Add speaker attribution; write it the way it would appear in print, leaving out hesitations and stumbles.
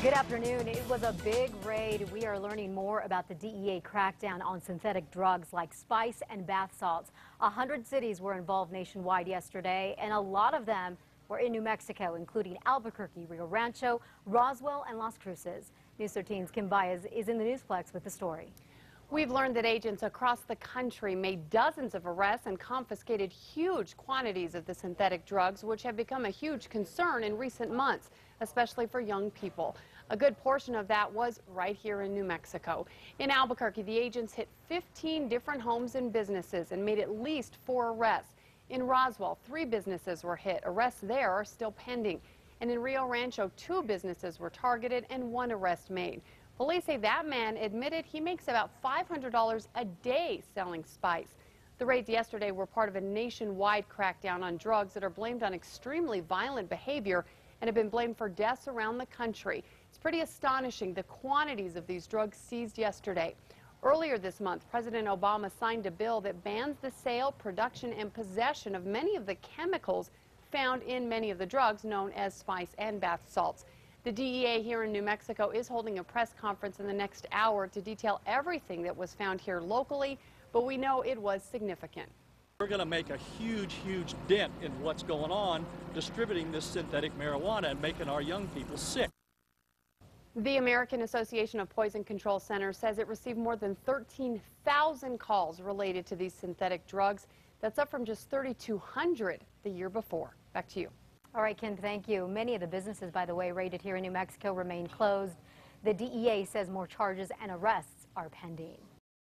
Speaker 1: Good afternoon. It was a big raid. We are learning more about the DEA crackdown on synthetic drugs like spice and bath salts. 100 cities were involved nationwide yesterday, and a lot of them were in New Mexico, including Albuquerque, Rio Rancho, Roswell, and Las Cruces. News 13's Kim Baez is in the Newsplex with the story.
Speaker 2: We've learned that agents across the country made dozens of arrests and confiscated huge quantities of the synthetic drugs, which have become a huge concern in recent months, especially for young people. A good portion of that was right here in New Mexico. In Albuquerque, the agents hit 15 different homes and businesses and made at least 4 arrests. In Roswell, 3 businesses were hit. Arrests there are still pending. And in Rio Rancho, 2 businesses were targeted and 1 arrest made. Police say that man admitted he makes about $500 a day selling spice. The raids yesterday were part of a nationwide crackdown on drugs that are blamed on extremely violent behavior and have been blamed for deaths around the country. It's pretty astonishing the quantities of these drugs seized yesterday. Earlier this month, President Obama signed a bill that bans the sale, production, and possession of many of the chemicals found in many of the drugs known as spice and bath salts. The DEA here in New Mexico is holding a press conference in the next hour to detail everything that was found here locally, but we know it was significant.
Speaker 3: We're going to make a huge dent in what's going on distributing this synthetic marijuana and making our young people sick.
Speaker 2: The American Association of Poison Control Centers says it received more than 13,000 calls related to these synthetic drugs. That's up from just 3,200 the year before. Back to you.
Speaker 1: All right, Kim, thank you. Many of the businesses, by the way, raided here in New Mexico remain closed. The DEA says more charges and arrests are pending.